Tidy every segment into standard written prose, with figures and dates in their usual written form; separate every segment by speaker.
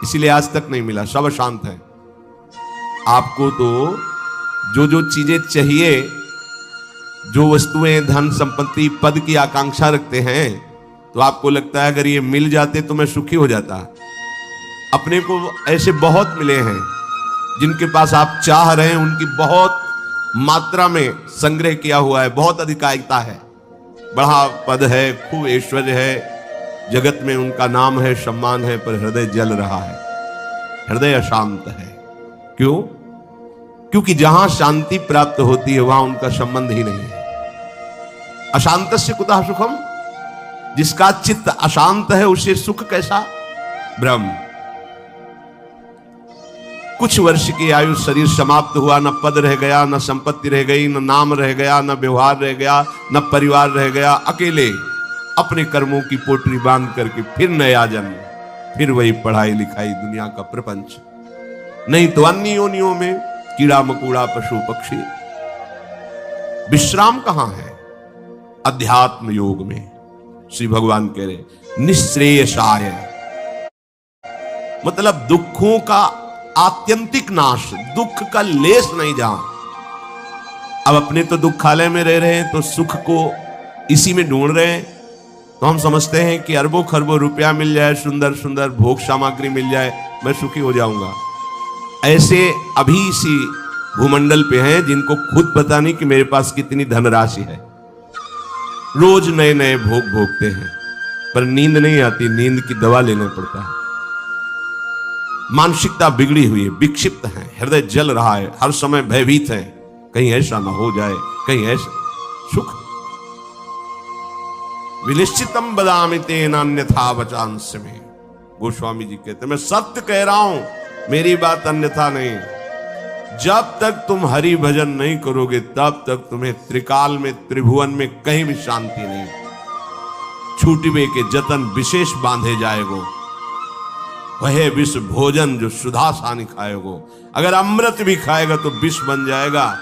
Speaker 1: इसीलिए आज तक नहीं मिला, सब अशांत है। आपको तो जो जो चीजें चाहिए, जो वस्तुएं, धन संपत्ति, पद की आकांक्षा रखते हैं, तो आपको लगता है अगर ये मिल जाते तो मैं सुखी हो जाता। अपने को ऐसे बहुत मिले हैं जिनके पास आप चाह रहे हैं, उनकी बहुत मात्रा में संग्रह किया हुआ है, बहुत अधिकारिता है, बड़ा पद है, खूब ऐश्वर्य है, जगत में उनका नाम है, सम्मान है, पर हृदय जल रहा है, हृदय अशांत है। क्यों? क्योंकि जहां शांति प्राप्त होती है वहां उनका संबंध ही नहीं है। अशांतस्य कुतः सुखम, जिसका चित्त अशांत है उसे सुख कैसा? ब्रह्म। कुछ वर्ष की आयु, शरीर समाप्त हुआ, न पद रह गया, न संपत्ति रह गई, न नाम रह गया, न व्यवहार रह गया, न परिवार रह गया, अकेले अपने कर्मों की पोटली बांध करके फिर नया जन्म, फिर वही पढ़ाई लिखाई, दुनिया का प्रपंच। नहीं तो अन्य योनियों में कीड़ा मकोड़ा, पशु पक्षी। विश्राम कहां है? अध्यात्म योग में। श्री भगवान कह रहे निश्रेयसाय, मतलब दुखों का आत्यंतिक नाश, दुख का लेस नहीं जहां। अब अपने तो दुखालय में रह रहे हैं तो सुख को इसी में ढूंढ रहे हैं, तो हम समझते हैं कि अरबों खरबों रुपया मिल जाए, सुंदर सुंदर भोग सामग्री मिल जाए, मैं सुखी हो जाऊंगा। ऐसे अभी इसी भूमंडल पे हैं जिनको खुद पता नहीं कि मेरे पास कितनी धनराशि है, रोज नए नए भोग भोगते हैं, पर नींद नहीं आती, नींद की दवा लेना पड़ता है। मानसिकता बिगड़ी हुई है, विक्षिप्त है, हृदय जल रहा है, हर समय भयभीत है, कहीं ऐसा ना हो जाए, कहीं ऐसा। सुख विनिश्चितम बदामि तेन अन्यथा वचांस्य में, गोस्वामी जी कहते मैं सत्य कह रहा हूं, मेरी बात अन्यथा नहीं। जब तक तुम हरि भजन नहीं करोगे तब तक तुम्हें त्रिकाल में, त्रिभुवन में कहीं भी शांति नहीं। छूटवे के जतन विशेष बांधे जाएगो, वह विष भोजन जो सुधा सानी खाएगो। अगर अमृत भी खाएगा तो विष बन जाएगा।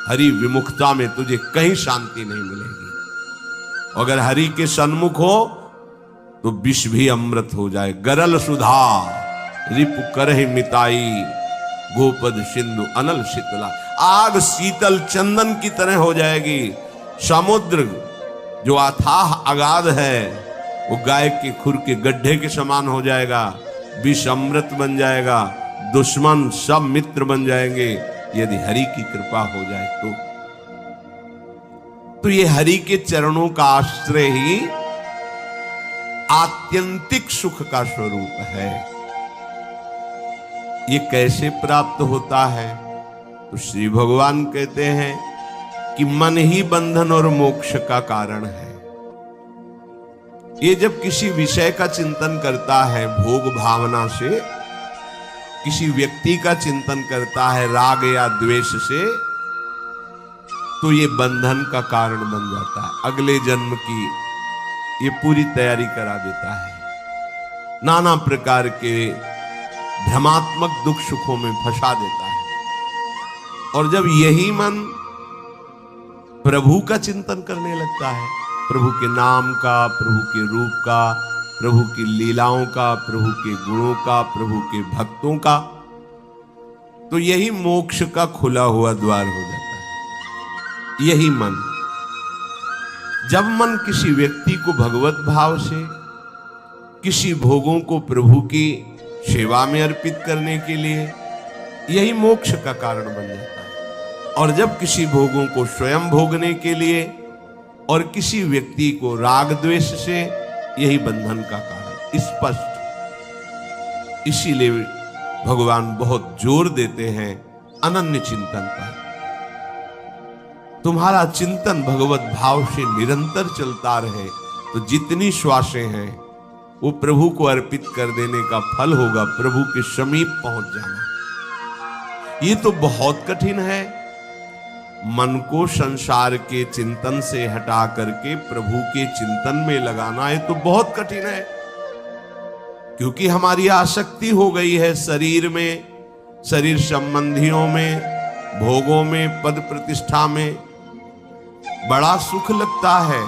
Speaker 1: हरि विमुखता में तुझे कहीं शांति नहीं मिलेगी। अगर हरि के सन्मुख हो तो विष भी अमृत हो जाए। गरल सुधा रिपु करहि मिताई, गोपद सिंधु अनल शीतला। आग शीतल चंदन की तरह हो जाएगी। समुद्र जो अथाह अगाध है वो गाय के खुर के गड्ढे के समान हो जाएगा। विष अमृत बन जाएगा। दुश्मन सब मित्र बन जाएंगे यदि हरि की कृपा हो जाए तो ये हरि के चरणों का आश्रय ही आत्यंतिक सुख का स्वरूप है। ये कैसे प्राप्त होता है? तो श्री भगवान कहते हैं कि मन ही बंधन और मोक्ष का कारण है। ये जब किसी विषय का चिंतन करता है भोग भावना से, किसी व्यक्ति का चिंतन करता है राग या द्वेष से, तो ये बंधन का कारण बन जाता है। अगले जन्म की ये पूरी तैयारी करा देता है। नाना प्रकार के भ्रमात्मक दुख सुखों में फंसा देता है। और जब यही मन प्रभु का चिंतन करने लगता है, प्रभु के नाम का, प्रभु के रूप का, प्रभु की लीलाओं का, प्रभु के गुणों का, प्रभु के भक्तों का, तो यही मोक्ष का खुला हुआ द्वार हो जाता है। यही मन, जब मन किसी व्यक्ति को भगवत भाव से, किसी भोगों को प्रभु की सेवा में अर्पित करने के लिए, यही मोक्ष का कारण बन जाता है। और जब किसी भोगों को स्वयं भोगने के लिए और किसी व्यक्ति को राग द्वेष से, यही बंधन का कारण स्पष्ट। इसीलिए भगवान बहुत जोर देते हैं अनन्य चिंतन पर। तुम्हारा चिंतन भगवत भाव से निरंतर चलता रहे तो जितनी श्वासें हैं वो प्रभु को अर्पित कर देने का फल होगा, प्रभु के समीप पहुंच जाना। ये तो बहुत कठिन है। मन को संसार के चिंतन से हटा करके प्रभु के चिंतन में लगाना, ये तो बहुत कठिन है। क्योंकि हमारी आसक्ति हो गई है शरीर में, शरीर संबंधियों में, भोगों में, पद प्रतिष्ठा में। बड़ा सुख लगता है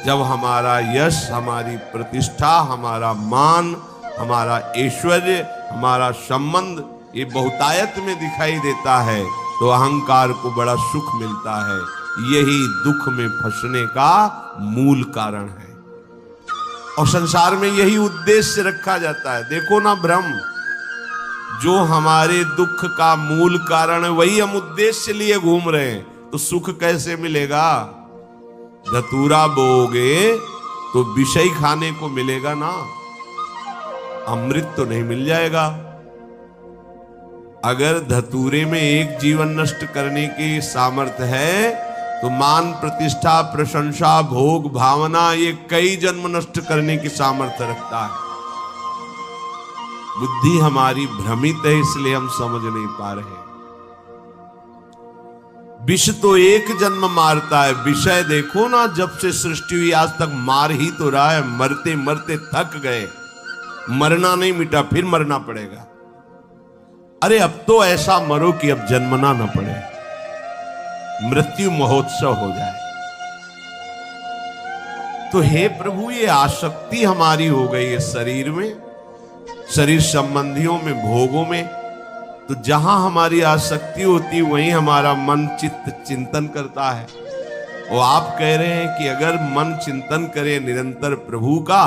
Speaker 1: जब हमारा यश, हमारी प्रतिष्ठा, हमारा मान, हमारा ऐश्वर्य, हमारा संबंध ये बहुतायत में दिखाई देता है तो अहंकार को बड़ा सुख मिलता है। यही दुख में फंसने का मूल कारण है और संसार में यही उद्देश्य रखा जाता है। देखो ना भ्रम, जो हमारे दुख का मूल कारण है वही हम उद्देश्य लिए घूम रहे हैं, तो सुख कैसे मिलेगा? धतूरा बोओगे तो विषय खाने को मिलेगा ना, अमृत तो नहीं मिल जाएगा। अगर धतूरे में एक जीवन नष्ट करने की सामर्थ्य है तो मान, प्रतिष्ठा, प्रशंसा, भोग, भावना ये कई जन्म नष्ट करने की सामर्थ्य रखता है। बुद्धि हमारी भ्रमित है, इसलिए हम समझ नहीं पा रहे। विष तो एक जन्म मारता है, विषय देखो ना, जब से सृष्टि हुई आज तक मार ही तो रहा है। मरते मरते थक गए, मरना नहीं मिटा, फिर मरना पड़ेगा। अरे अब तो ऐसा मरो कि अब जन्मना न पड़े, मृत्यु महोत्सव हो जाए। तो हे प्रभु, ये आसक्ति हमारी हो गई है शरीर में, शरीर संबंधियों में, भोगों में। तो जहां हमारी आसक्ति होती वहीं हमारा मन चित्त चिंतन करता है। और आप कह रहे हैं कि अगर मन चिंतन करे निरंतर प्रभु का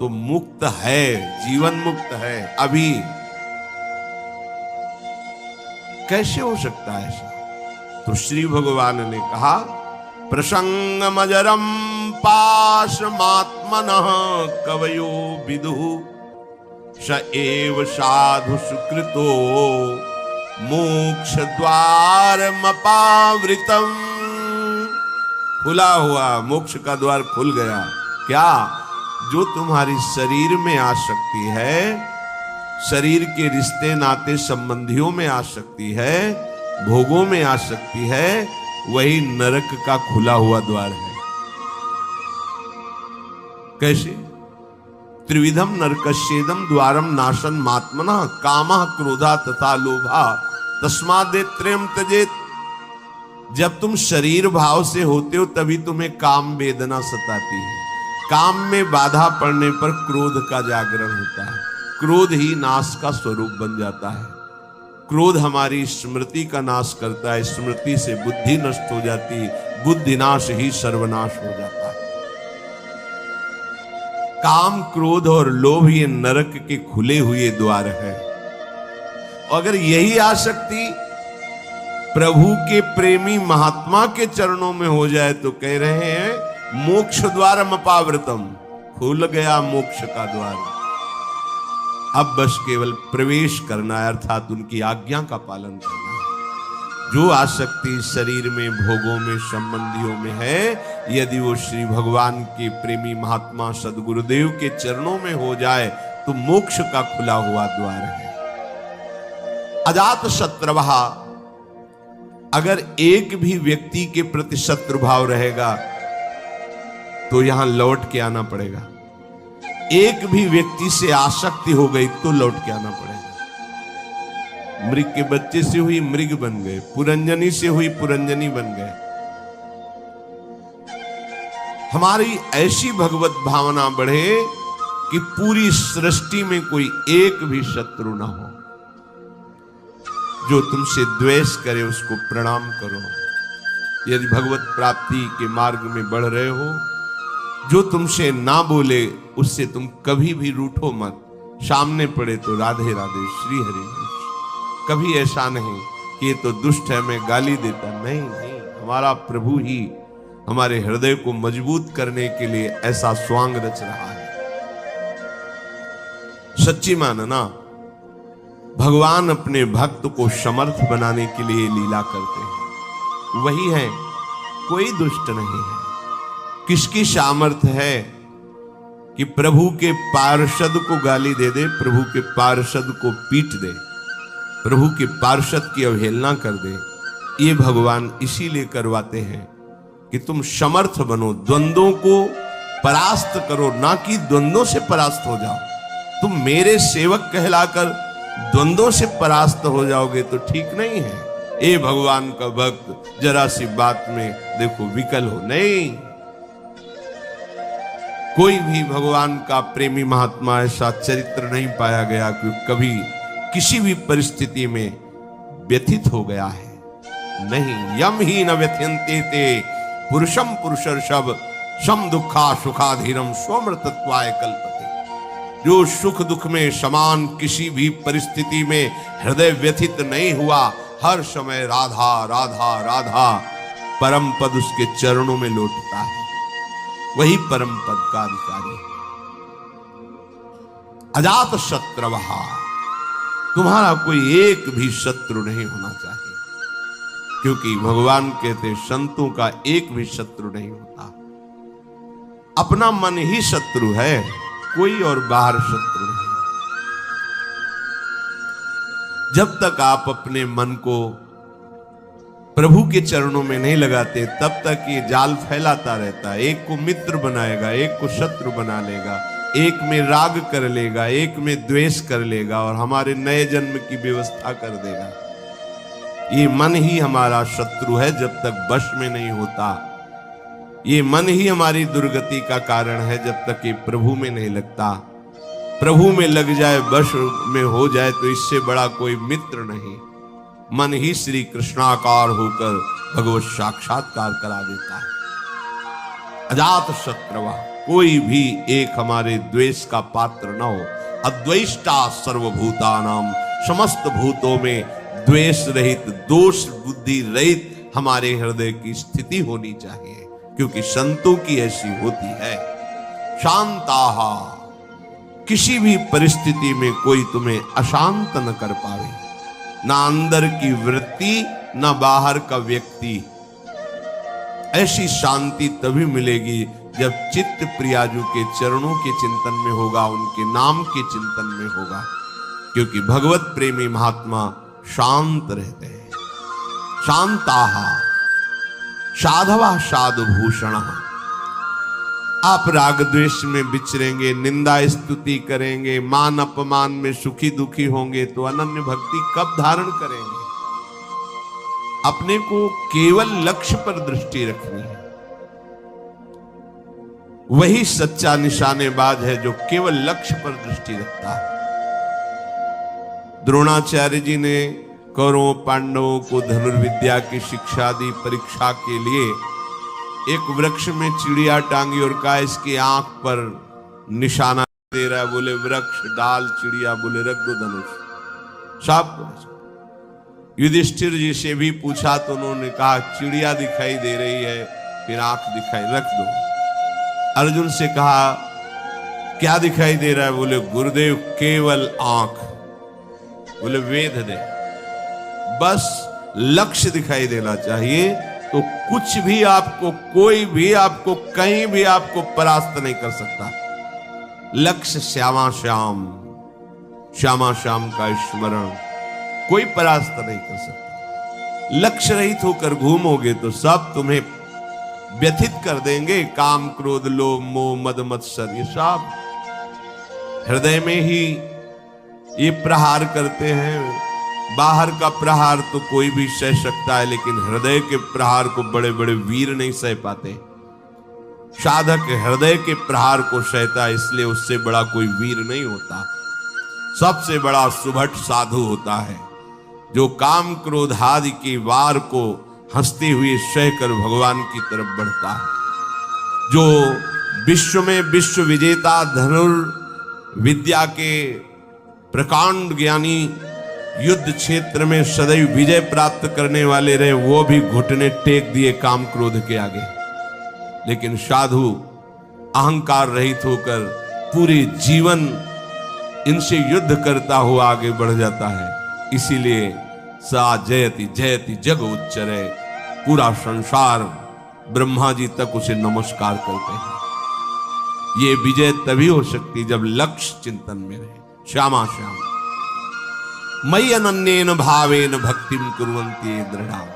Speaker 1: तो मुक्त है, जीवन मुक्त है। अभी कैसे हो सकता है ऐसा? तो श्री भगवान ने कहा, प्रसंगमजरम पाशमात्मनः कवयो विदुः स एव साधु सुकृतो मोक्ष द्वारमपावृतम्। खुला हुआ मोक्ष का द्वार खुल गया। क्या? जो तुम्हारी शरीर में आसक्ति है, शरीर के रिश्ते नाते संबंधियों में आसक्ति है, भोगों में आसक्ति है, वही नरक का खुला हुआ द्वार है। कैसे? त्रिविधम नरकस्येदम द्वारम नाशन मात्मनः कामः क्रोधा तथा लोभा तस्मादेत्रयम् त्यजेत। जब तुम शरीर भाव से होते हो तभी तुम्हें काम वेदना सताती है। काम में बाधा पड़ने पर क्रोध का जागरण होता है, क्रोध ही नाश का स्वरूप बन जाता है। क्रोध हमारी स्मृति का नाश करता है, स्मृति से बुद्धि नष्ट हो जाती, बुद्धि नाश ही सर्वनाश हो जाता है। काम, क्रोध और लोभ ये नरक के खुले हुए द्वार है। अगर यही आसक्ति प्रभु के प्रेमी महात्मा के चरणों में हो जाए तो कह रहे हैं मोक्ष द्वारम अपावृतम, खुल गया मोक्ष का द्वार। अब बस केवल प्रवेश करना है, अर्थात उनकी आज्ञा का पालन करना है। जो आसक्ति शरीर में, भोगों में, संबंधियों में है, यदि वो श्री भगवान के प्रेमी महात्मा सदगुरुदेव के चरणों में हो जाए तो मोक्ष का खुला हुआ द्वार है। अजात शत्रुवः, अगर एक भी व्यक्ति के प्रति शत्रु भाव रहेगा तो यहां लौट के आना पड़ेगा। एक भी व्यक्ति से आसक्ति हो गई तो लौट के आना पड़ेगा। मृग के बच्चे से हुई मृग बन गए, पुरंजनी से हुई पुरंजनी बन गए। हमारी ऐसी भगवत भावना बढ़े कि पूरी सृष्टि में कोई एक भी शत्रु ना हो। जो तुमसे द्वेष करे उसको प्रणाम करो। यदि भगवत प्राप्ति के मार्ग में बढ़ रहे हो, जो तुमसे ना बोले उससे तुम कभी भी रूठो मत। सामने पड़े तो राधे राधे, श्री हरि। कभी ऐसा नहीं कि ये तो दुष्ट है, मैं गाली देता। नहीं नहीं, हमारा प्रभु ही हमारे हृदय को मजबूत करने के लिए ऐसा स्वांग रच रहा है। सच्ची मानना, भगवान अपने भक्त को समर्थ बनाने के लिए लीला करते हैं। वही है, कोई दुष्ट नहीं है। किसकी सामर्थ्य है कि प्रभु के पार्षद को गाली दे दे, प्रभु के पार्षद को पीट दे, प्रभु के पार्षद की अवहेलना कर दे? ये भगवान इसीलिए करवाते हैं कि तुम समर्थ बनो, द्वंद्वों को परास्त करो, ना कि द्वंद्वों से परास्त हो जाओ। तुम मेरे सेवक कहलाकर द्वंद्वों से परास्त हो जाओगे तो ठीक नहीं है। ए भगवान का भक्त, जरा सी बात में देखो विकल हो। नहीं, कोई भी भगवान का प्रेमी महात्मा ऐसा चरित्र नहीं पाया गया कि कभी किसी भी परिस्थिति में व्यथित हो गया है। नहीं, यम ही न व्यथ्यन्ते ते पुरुषम पुरुषर्षभ सम दुखा सुखाधीरम सोमृतत्वाय कल्पते। जो सुख दुख में समान किसी भी परिस्थिति में हृदय व्यथित नहीं हुआ, हर समय राधा राधा राधा परम पद उसके चरणों में लौटता है, वही परम पद का अधिकारी है। अजात शत्रवः, तुम्हारा कोई एक भी शत्रु नहीं होना चाहिए, क्योंकि भगवान कहते संतों का एक भी शत्रु नहीं होता। अपना मन ही शत्रु है, कोई और बाहर शत्रु नहीं। जब तक आप अपने मन को प्रभु के चरणों में नहीं लगाते, तब तक ये जाल फैलाता रहता है। एक को मित्र बनाएगा, एक को शत्रु बना लेगा, एक में राग कर लेगा, एक में द्वेष कर लेगा और हमारे नए जन्म की व्यवस्था कर देगा। ये मन ही हमारा शत्रु है जब तक वश में नहीं होता। ये मन ही हमारी दुर्गति का कारण है जब तक ये प्रभु में नहीं लगता। प्रभु में लग जाए, वश में हो जाए, तो इससे बड़ा कोई मित्र नहीं। मन ही श्री कृष्णाकार होकर भगवत साक्षात्कार करा देता है। अजात शत्रवा, कोई भी एक हमारे द्वेष का पात्र न हो। अद्वेष्टा सर्वभूतानाम, समस्त भूतों में द्वेष रहित, दोष बुद्धि रहित हमारे हृदय की स्थिति होनी चाहिए, क्योंकि संतों की ऐसी होती है। शांताहा, किसी भी परिस्थिति में कोई तुम्हें अशांत न कर पावे, ना अंदर की वृत्ति ना बाहर का व्यक्ति। ऐसी शांति तभी मिलेगी जब चित्त प्रियाजू के चरणों के चिंतन में होगा, उनके नाम के चिंतन में होगा, क्योंकि भगवत प्रेमी महात्मा शांत रहते हैं। शांताहा साधवा साधुभूषण, आप राग द्वेष में विचरेंगे, निंदा स्तुति करेंगे, मान अपमान में सुखी दुखी होंगे, तो अनन्य भक्ति कब धारण करेंगे? अपने को केवल लक्ष्य पर दृष्टि रखनी है। वही सच्चा निशानेबाज है जो केवल लक्ष्य पर दृष्टि रखता है। द्रोणाचार्य जी ने कौरवों पांडवों को धनुर्विद्या की शिक्षा दी। परीक्षा के लिए एक वृक्ष में चिड़िया टांगी और कहा इसकी आंख पर निशाना दे रहा है। बोले वृक्ष, डाल, चिड़िया, बोले रख दो धनुष। सब युधिष्ठिर जी से भी पूछा तो उन्होंने कहा चिड़िया दिखाई दे रही है, फिर आंख दिखाई, रख दो। अर्जुन से कहा क्या दिखाई दे रहा है? बोले गुरुदेव केवल आंख। बोले वेद दे, बस लक्ष्य दिखाई देना चाहिए, तो कुछ भी आपको, कोई भी आपको, कहीं भी आपको परास्त नहीं कर सकता। लक्ष्य श्यामा श्याम, श्यामा श्याम का स्मरण कोई परास्त नहीं कर सकता। लक्ष्य रहित होकर घूमोगे तो सब तुम्हें व्यथित कर देंगे। काम, क्रोध, लोभ, मोह, मद, मत्सर, ये सब हृदय में ही ये प्रहार करते हैं। बाहर का प्रहार तो कोई भी सह सकता है, लेकिन हृदय के प्रहार को बड़े बड़े वीर नहीं सह पाते। साधक हृदय के प्रहार को सहता है, इसलिए उससे बड़ा कोई वीर नहीं होता। सबसे बड़ा सुभट साधु होता है जो काम क्रोध आदि के वार को हंसते हुए सहकर भगवान की तरफ बढ़ता है। जो विश्व में विश्व विजेता धनुर्विद्या के प्रकांड ज्ञानी, युद्ध क्षेत्र में सदैव विजय प्राप्त करने वाले रहे, वो भी घुटने टेक दिए काम क्रोध के आगे। लेकिन साधु अहंकार रहित होकर पूरे जीवन इनसे युद्ध करता हुआ आगे बढ़ जाता है। इसीलिए सा जयति जयति जग उच्चरे, पूरा संसार ब्रह्मा जी तक उसे नमस्कार करते हैं। ये विजय तभी हो सकती जब लक्ष्य चिंतन में रहे। श्यामा श्याम मयि अनन्येन भावेन भक्तिम कुर्वन्ति दृढ़ाम,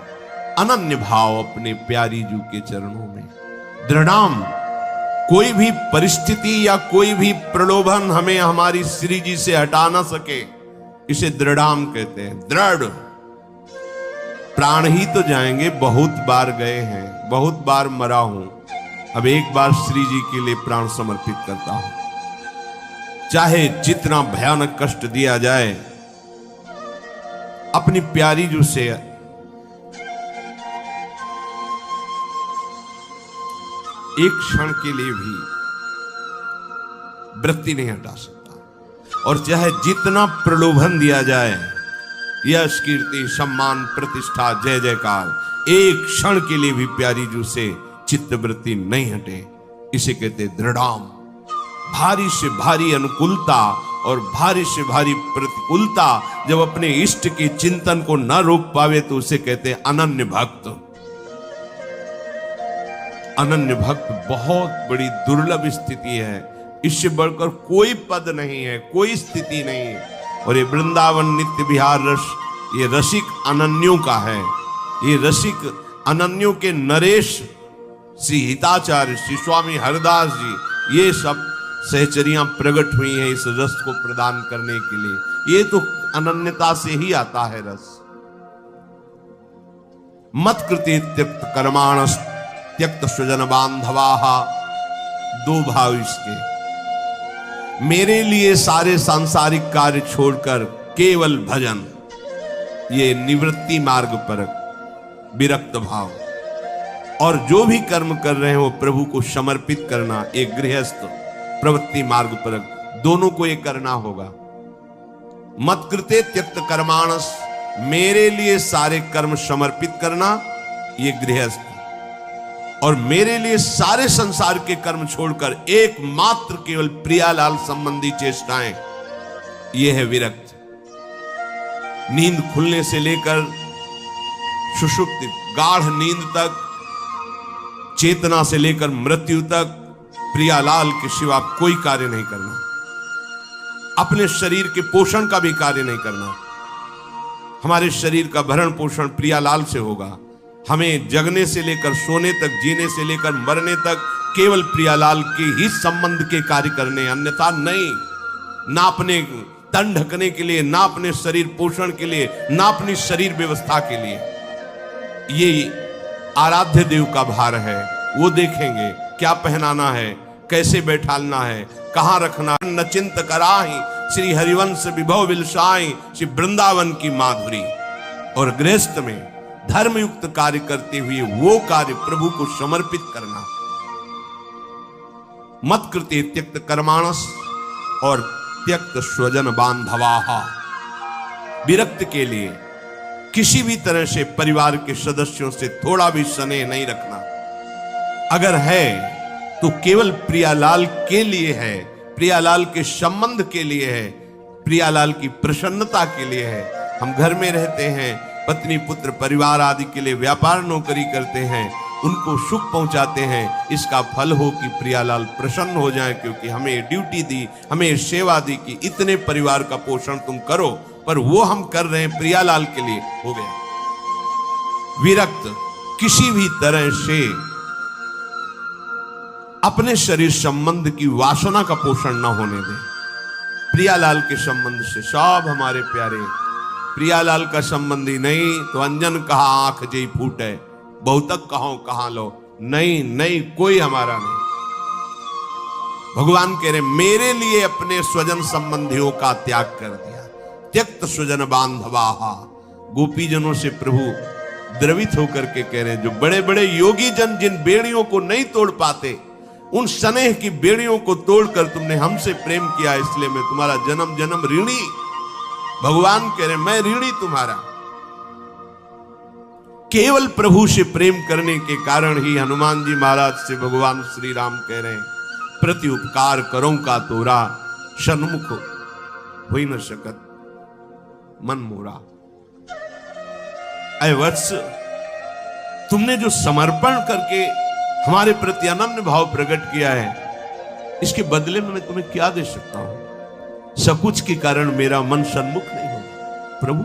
Speaker 1: अनन्य भाव अपने प्यारी जू के चरणों में। दृढ़ाम, कोई भी परिस्थिति या कोई भी प्रलोभन हमें हमारी श्री जी से हटा ना सके, इसे दृढ़ाम कहते हैं। दृढ़, प्राण ही तो जाएंगे, बहुत बार गए हैं, बहुत बार मरा हूं, अब एक बार श्री जी के लिए प्राण समर्पित करता हूं। चाहे जितना भयानक कष्ट दिया जाए, अपनी प्यारी जो से एक क्षण के लिए भी वृत्ति नहीं हटा सकता। और चाहे जितना प्रलोभन दिया जाए, यश कीर्ति सम्मान प्रतिष्ठा जय जयकार, एक क्षण के लिए भी प्यारी जू से चित्तवृत्ति नहीं हटे। इसे कहते दृढ़ाम। भारी से भारी अनुकूलता और भारी से भारी प्रतिकूलता जब अपने इष्ट के चिंतन को न रोक पावे तो उसे कहते अनन्य भक्त। अनन्य भक्त बहुत बड़ी दुर्लभ स्थिति है। इससे बढ़कर कोई पद नहीं है, कोई स्थिति नहीं है। और ये वृंदावन नित्य विहार रस, ये रसिक अनन्यों का है। ये रसिक अनन्यों के नरेश श्री हिताचार्य, श्री स्वामी हरदास जी, ये सब सहचरियां प्रकट हुई हैं इस रस को प्रदान करने के लिए। ये तो अनन्यता से ही आता है रस। मत कृते त्यक्त कर्माणस त्यक्त स्वजन बांधवाहा। दो भाव इसके, मेरे लिए सारे सांसारिक कार्य छोड़कर केवल भजन, ये निवृत्ति मार्ग पर विरक्त भाव। और जो भी कर्म कर रहे हैं वो प्रभु को समर्पित करना, एक गृहस्थ प्रवृत्ति मार्ग पर, दोनों को ये करना होगा। मत कृते त्यक्त कर्माणस, मेरे लिए सारे कर्म समर्पित करना, ये गृहस्थ। और मेरे लिए सारे संसार के कर्म छोड़कर एकमात्र केवल प्रियालाल संबंधी चेष्टाएं, यह है विरक्त। नींद खुलने से लेकर सुषुप्ति गाढ़ नींद तक, चेतना से लेकर मृत्यु तक प्रियालाल के सिवा कोई कार्य नहीं करना। अपने शरीर के पोषण का भी कार्य नहीं करना। हमारे शरीर का भरण पोषण प्रियालाल से होगा। हमें जगने से लेकर सोने तक, जीने से लेकर मरने तक केवल प्रियालाल के ही संबंध के कार्य करने, अन्यथा नहीं। ना अपने तन ढकने के लिए, ना अपने शरीर पोषण के लिए, ना अपनी शरीर व्यवस्था के लिए। ये आराध्य देव का भार है। वो देखेंगे क्या पहनाना है, कैसे बैठालना है, कहां रखना। न चिंत कराही श्री हरिवंश विभव विलसाई, श्री वृंदावन की माधुरी। और गृहस्थ में धर्मयुक्त कार्य करते हुए वो कार्य प्रभु को समर्पित करना। मत कृते त्यक्त कर्माणस और त्यक्त स्वजन बांधवाहा। विरक्त के लिए किसी भी तरह से परिवार के सदस्यों से थोड़ा भी स्नेह नहीं रखना। अगर है तो केवल प्रियालाल के लिए है, प्रियालाल के संबंध के लिए है, प्रियालाल की प्रसन्नता के लिए है। हम घर में रहते हैं, पत्नी पुत्र परिवार आदि के लिए व्यापार नौकरी करते हैं, उनको सुख पहुंचाते हैं। इसका फल हो कि प्रियालाल प्रसन्न हो जाए, क्योंकि हमें ड्यूटी दी, हमें सेवा दी कि इतने परिवार का पोषण तुम करो, पर वो हम कर रहे हैं प्रियालाल के लिए। हो गया विरक्त। किसी भी तरह से अपने शरीर संबंध की वासना का पोषण न होने दें। प्रियालाल के संबंध से सब हमारे प्यारे, प्रियालाल का संबंधी नहीं तो अंजन कहा आंख जई फूटे, बहुतक कहो कहां लो। नहीं नहीं, कोई हमारा नहीं। भगवान कह रहे मेरे लिए अपने स्वजन संबंधियों का त्याग कर दिया। त्यक्त स्वजन बांधवाहा। गोपीजनों से प्रभु द्रवित होकर के कह रहे हैं, जो बड़े बड़े योगी जन जिन बेड़ियों को नहीं तोड़ पाते, उन स्नेह की बेड़ियों को तोड़कर तुमने हमसे प्रेम किया, इसलिए मैं तुम्हारा जन्म जन्म ऋणी। भगवान कह रहे मैं ऋणी तुम्हारा। केवल प्रभु से प्रेम करने के कारण ही हनुमान जी महाराज से भगवान श्री राम कह रहे हैं, प्रति उपकार करो का तोरा, सन्मुख हो न सकत मन मोरा। ऐ वत्स, तुमने जो समर्पण करके हमारे प्रति अनन्य भाव प्रकट किया है, इसके बदले में मैं तुम्हें क्या दे सकता हूं? सकुच के कारण मेरा मन सन्मुख नहीं हो। प्रभु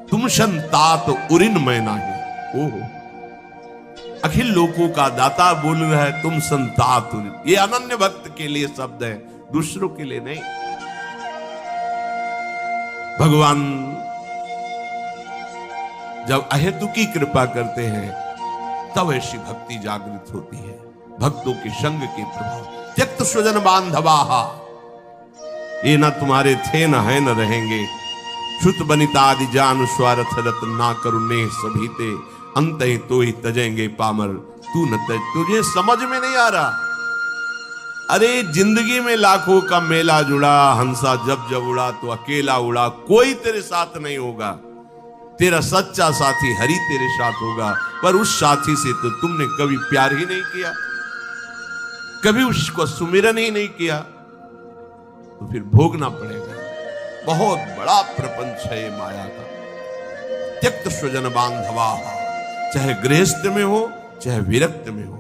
Speaker 1: तुम संतात उरिन मैं नाही। ओहो, अखिल लोकों का दाता बोल रहा है, तुम संतात उरिन। ये अनन्य भक्त के लिए शब्द है, दूसरों के लिए नहीं। भगवान जब अहेतु की कृपा करते हैं तब ऐसी भक्ति जागृत होती है। भक्तों के संग के प्रभाव। त्यक्त स्वजन बांधवाहा, ये न तुम्हारे थे न है न रहेंगे। श्रुत बनिता आदि जान स्वार्थ रत ना करुणे सभी ते, अंत ही तो ही तजेंगे पामर तू न तज। तुझे समझ में नहीं आ रहा। अरे जिंदगी में लाखों का मेला जुड़ा, हंसा जब जब उड़ा तो अकेला उड़ा, कोई तेरे साथ नहीं होगा। तेरा सच्चा साथी हरि तेरे साथ होगा, पर उस साथी से तो तुमने कभी प्यार ही नहीं किया, कभी उसको सुमिरन ही नहीं किया, तो फिर भोगना पड़ेगा। बहुत बड़ा प्रपंच है ये माया का। त्यक्त स्वजन बांधवा, चाहे गृहस्थ में हो चाहे विरक्त में हो।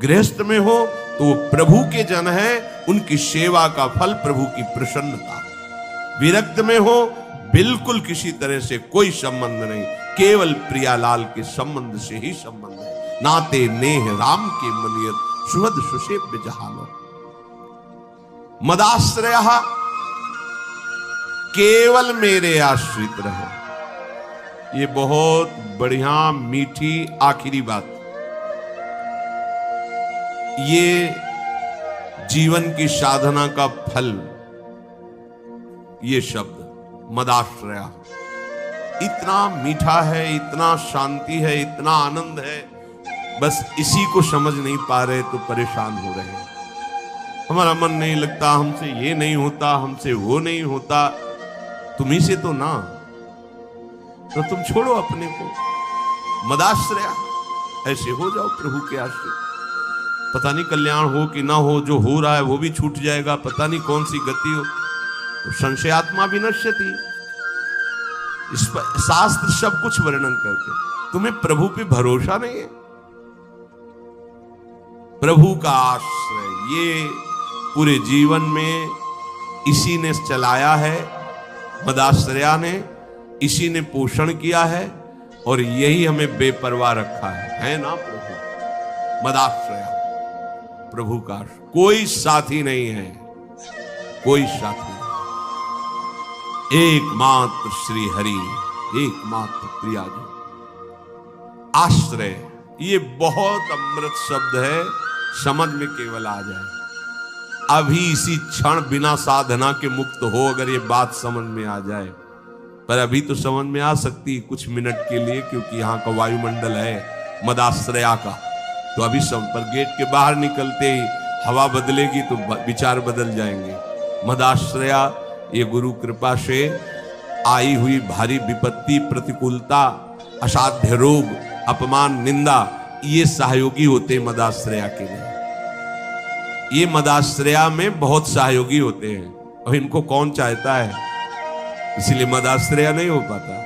Speaker 1: गृहस्थ में हो तो प्रभु के जन है, उनकी सेवा का फल प्रभु की प्रसन्नता। विरक्त में हो बिल्कुल किसी तरह से कोई संबंध नहीं, केवल प्रियालाल के संबंध से ही संबंध है। नाते नेह राम के मनियत, सुहद सुसेव्य जहालो। मदाश्रय, केवल मेरे आश्रित रहे। ये बहुत बढ़िया मीठी आखिरी बात। ये जीवन की साधना का फल, ये शब्द मदाश्रया इतना मीठा है, इतना शांति है, इतना आनंद है। बस इसी को समझ नहीं पा रहे तो परेशान हो रहे हैं। हमारा मन नहीं लगता, हमसे ये नहीं होता, हमसे वो नहीं होता। तुम्ही से तो ना, तो तुम छोड़ो अपने को, मदाश्रया ऐसे हो जाओ प्रभु के आश्रित। पता नहीं कल्याण हो कि ना हो, जो हो रहा है वो भी छूट जाएगा, पता नहीं कौन सी गति हो। तो संशयात्मा विनश्यति, इस पर शास्त्र सब कुछ वर्णन करते। तुम्हें प्रभु पे भरोसा नहीं है, प्रभु का आश्रय ये पूरे जीवन में इसी ने चलाया है, मदाश्रया ने, इसी ने पोषण किया है, और यही हमें बेपरवाह रखा है ना प्रभु। मदाश्रया प्रभु का, कोई साथी नहीं है, कोई साथी नहीं। एकमात्र श्री हरि, एकमात्र प्रियाजी। आश्रय ये बहुत अमृत शब्द है, समझ में केवल आ जाए। अभी इसी क्षण बिना साधना के मुक्त हो, अगर ये बात समझ में आ जाए। पर अभी तो समझ में आ सकती कुछ मिनट के लिए, क्योंकि यहाँ का वायुमंडल है मदाश्रया का। तो अभी सब पर गेट के बाहर निकलते ही हवा बदलेगी तो विचार बदल जाएंगे। मदाश्रया ये गुरु कृपा से आई हुई भारी विपत्ति, प्रतिकूलता, असाध्य रोग, अपमान, निंदा, ये सहयोगी होते मदाश्रया के लिए। ये मदाश्रया में बहुत सहयोगी होते हैं, और इनको कौन चाहता है, इसलिए मदाश्रया नहीं हो पाता।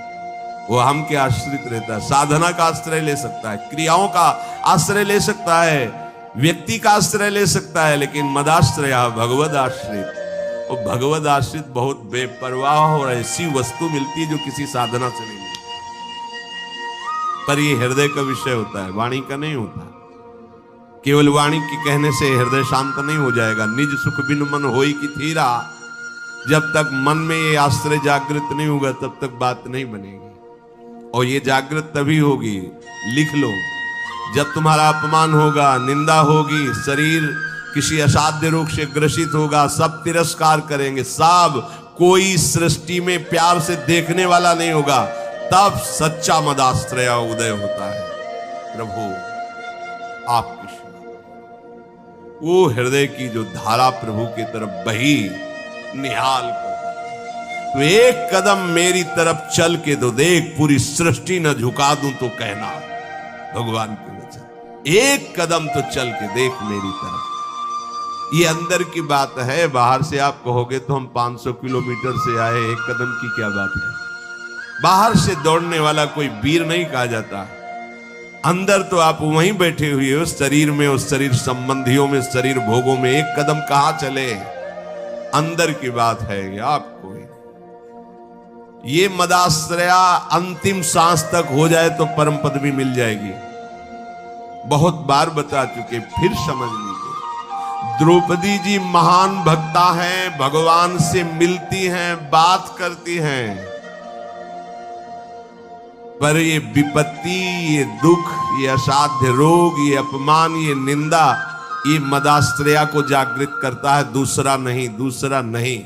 Speaker 1: वो हम के आश्रित रहता है, साधना का आश्रय ले सकता है, क्रियाओं का आश्रय ले सकता है, व्यक्ति का आश्रय ले सकता है, लेकिन मदाश्रया भगवद आश्रित। और भगवद आश्रित बहुत बेपरवाह और ऐसी वस्तु मिलती है जो किसी साधना से नहीं मिलती। पर ये हृदय का विषय होता है, वाणी का नहीं होता। केवल वाणी के कहने से हृदय शांत नहीं हो जाएगा। निज सुख बिन मन होई की थीरा, जब तक मन में ये आश्रय जागृत नहीं होगा तब तक बात नहीं बनेगी। और ये जागृत तभी होगी, लिख लो, जब तुम्हारा अपमान होगा, निंदा होगी, शरीर किसी असाध्य रोग से ग्रसित होगा, सब तिरस्कार करेंगे, सब, कोई सृष्टि में प्यार से देखने वाला नहीं होगा, तब सच्चा मदाश्रय उदय होता है। प्रभु आप वो हृदय की जो धारा प्रभु की तरफ बही, निहाल कर, तो एक कदम मेरी तरफ चल के तो देख, पूरी सृष्टि न झुका दूं तो कहना। भगवान के वचन, एक कदम तो चल के देख मेरी तरफ। ये अंदर की बात है, बाहर से आप कहोगे तो हम 500 किलोमीटर से आए, एक कदम की क्या बात है। बाहर से दौड़ने वाला कोई वीर नहीं कहा जाता। अंदर तो आप वहीं बैठे हुए हो, शरीर में, उस शरीर संबंधियों में, शरीर भोगों में, एक कदम कहां चले। अंदर की बात है ये आपको। ये मदाश्रया अंतिम सांस तक हो जाए तो परम पद भी मिल जाएगी। बहुत बार बता चुके, फिर समझ लीजिए। द्रौपदी जी महान भक्ता हैं, भगवान से मिलती हैं, बात करती हैं, पर ये विपत्ति, ये दुख, ये असाध्य रोग, ये अपमान, ये निंदा, ये मदाश्रया को जागृत करता है, दूसरा नहीं, दूसरा नहीं।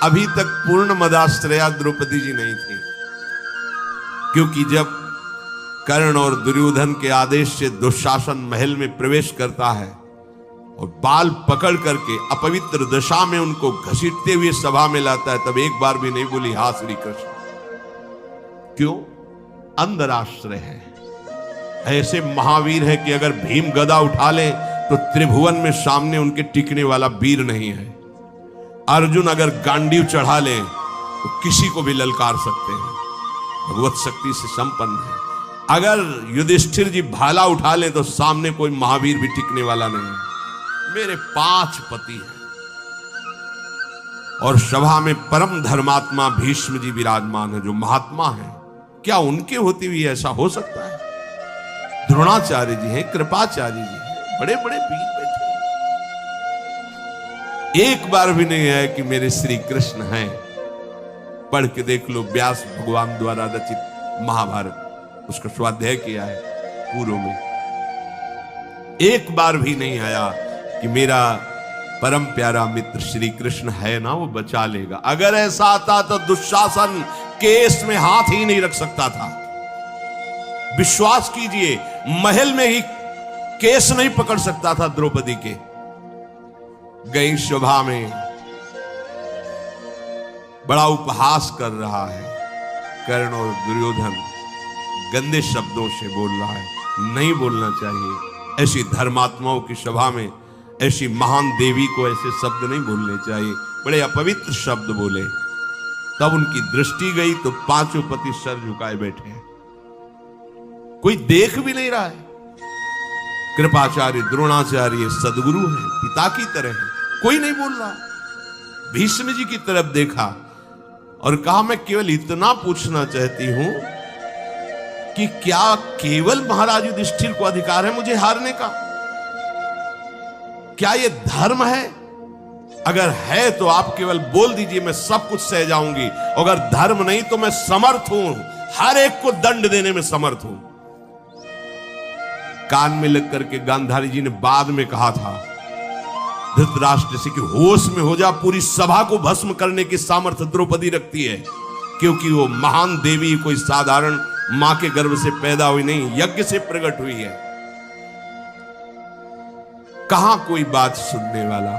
Speaker 1: अभी तक पूर्ण मदाश्रया द्रौपदी जी नहीं थी, क्योंकि जब कर्ण और दुर्योधन के आदेश से दुशासन महल में प्रवेश करता है और बाल पकड़ करके अपवित्र दशा में उनको घसीटते हुए सभा में लाता है, तब एक बार भी नहीं बोली हा श्री कृष्ण। क्यों? अंदर आश्रय है। ऐसे महावीर है कि अगर भीम गदा उठा ले तो त्रिभुवन में सामने उनके टिकने वाला वीर नहीं है। अर्जुन अगर गांडीव चढ़ा ले तो किसी को भी ललकार सकते हैं, भगवत शक्ति से संपन्न है। अगर युधिष्ठिर जी भाला उठा ले तो सामने कोई महावीर भी टिकने वाला नहीं है। मेरे 5 पति हैं और सभा में परम धर्मात्मा भीष्म जी विराजमान है, जो महात्मा हैं। क्या उनके होते हुए ऐसा हो सकता है? द्रोणाचार्य जी हैं, कृपाचार्य जी हैं, बड़े बड़े वीर बैठे। एक बार भी नहीं है कि मेरे श्री कृष्ण हैं। पढ़ के देख लो, व्यास भगवान द्वारा रचित महाभारत, उसका स्वाध्याय किया है पूर्व में। एक बार भी नहीं आया कि मेरा परम प्यारा मित्र श्री कृष्ण है ना, वो बचा लेगा। अगर ऐसा आता तो दुशासन केस में हाथ ही नहीं रख सकता था। विश्वास कीजिए, महल में ही केस नहीं पकड़ सकता था द्रौपदी के। गई सभा में बड़ा उपहास कर रहा है कर्ण और दुर्योधन, गंदे शब्दों से बोल रहा है। नहीं बोलना चाहिए। ऐसी धर्मात्माओं की सभा में ऐसी महान देवी को ऐसे शब्द नहीं बोलने चाहिए। बड़े अपवित्र शब्द बोले। तब उनकी दृष्टि गई तो 5 पति सर झुकाए बैठे हैं, कोई देख भी नहीं रहा है। कृपाचार्य द्रोणाचार्य सदगुरु हैं, पिता की तरह हैं, कोई नहीं बोल रहा। भीष्म जी की तरफ देखा और कहा, मैं केवल इतना पूछना चाहती हूं कि क्या केवल महाराज युधिष्ठिर को अधिकार है मुझे हारने का? क्या यह धर्म है? अगर है तो आप केवल बोल दीजिए, मैं सब कुछ सह जाऊंगी। अगर धर्म नहीं तो मैं समर्थ हूं, हर एक को दंड देने में समर्थ हूं। कान में लग करके गांधारी जी ने बाद में कहा था धृतराष्ट्र से कि होश में हो जा, पूरी सभा को भस्म करने की सामर्थ्य द्रौपदी रखती है, क्योंकि वो महान देवी कोई साधारण मां के गर्भ से पैदा हुई नहीं, यज्ञ से प्रकट हुई है। कहां कोई बात सुनने वाला?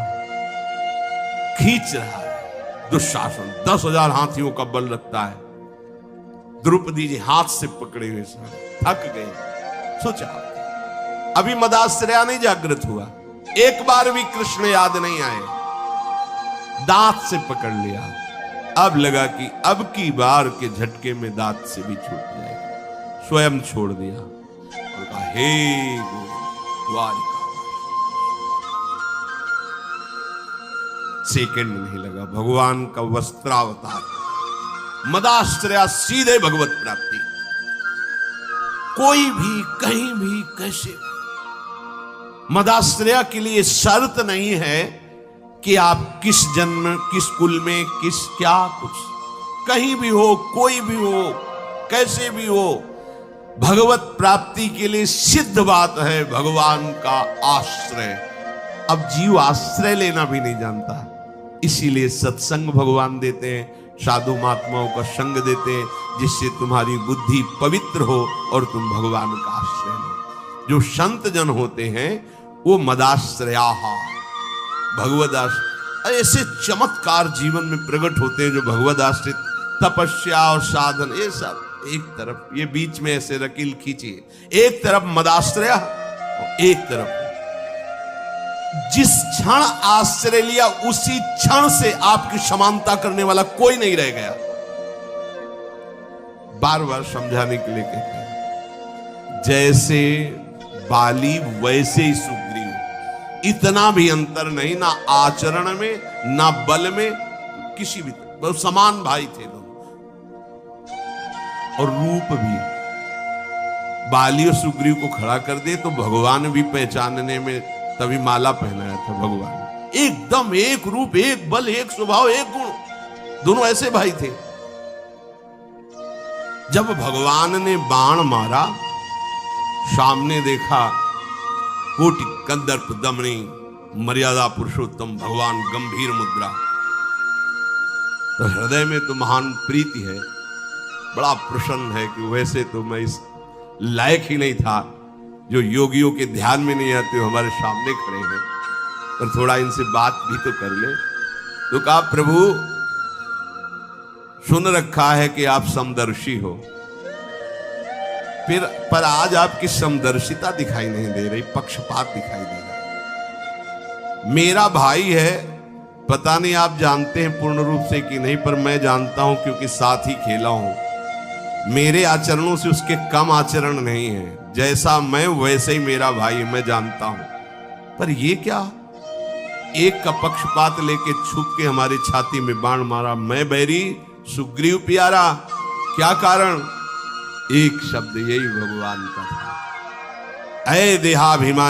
Speaker 1: खींच रहा है दुशासन, 10,000 हाथियों का बल रखता है। द्रौपदी जी हाथ से पकड़े हुए थक गए। सोचा अभी मदाश्रया नहीं जागृत हुआ, एक बार भी कृष्ण याद नहीं आए, दांत से पकड़ लिया। अब लगा कि अब की बार के झटके में दांत से भी छूट जाएगा, स्वयं छोड़ दिया और कहा, हे द्वारिका। सेकंड नहीं लगा, भगवान का वस्त्रावतार, मदाश्रया सीधे भगवत प्राप्ति। कोई भी कहीं भी कैसे, मदाश्रया के लिए शर्त नहीं है कि आप किस जन्म, किस कुल में, किस क्या कुछ, कहीं भी हो, कोई भी हो, कैसे भी हो, भगवत प्राप्ति के लिए सिद्ध बात है भगवान का आश्रय। अब जीव आश्रय लेना भी नहीं जानता, इसीलिए सत्संग भगवान देते हैं, साधु महात्माओं का संग देते हैं, जिससे तुम्हारी बुद्धि पवित्र हो और तुम भगवान का आश्रय लो। जो संत जन होते हैं वो मदाश्रया, भगवदाश्रय, ऐसे चमत्कार जीवन में प्रकट होते हैं जो भगवदाश्रित, तपस्या और साधन, ये सब एक तरफ, ये बीच में ऐसे रकील खींचिए, एक तरफ मदाश्रया और एक तरफ जिस क्षण आश्रय लिया उसी क्षण से आपकी समानता करने वाला कोई नहीं रह गया। बार बार समझाने के लिए कहते हैं, जैसे बाली वैसे ही सुग्रीव, इतना भी अंतर नहीं, ना आचरण में ना बल में, किसी भी तरह समान भाई थे लोग। और रूप भी बाली और सुग्रीव को खड़ा कर दे तो भगवान भी पहचानने में, तभी माला पहनाया था भगवान, एकदम एक रूप, एक बल, एक स्वभाव, एक गुण, दोनों ऐसे भाई थे। जब भगवान ने बाण मारा, सामने देखा कोटि कंदर्प दमनी मर्यादा पुरुषोत्तम भगवान गंभीर मुद्रा। तो हृदय में तो महान प्रीति है, बड़ा प्रसन्न है कि वैसे तो मैं इस लायक ही नहीं था, जो योगियों के ध्यान में नहीं आते हमारे सामने खड़े हैं, और थोड़ा इनसे बात भी तो कर ले। तो कहा प्रभु सुन रखा है कि आप समदर्शी हो, फिर पर आज आपकी समदर्शिता दिखाई नहीं दे रही, पक्षपात दिखाई दे रहा। मेरा भाई है, पता नहीं आप जानते हैं पूर्ण रूप से कि नहीं, पर मैं जानता हूं क्योंकि साथ ही खेला हूं। मेरे आचरणों से उसके कम आचरण नहीं है, जैसा मैं वैसे ही मेरा भाई मैं जानता हूं। पर ये क्या, एक का पक्षपात लेके छुप के हमारी छाती में बाण मारा, मैं बैरी सुग्रीव प्यारा। क्या कारण, एक शब्द यही भगवान का था, ऐ देहाभिमान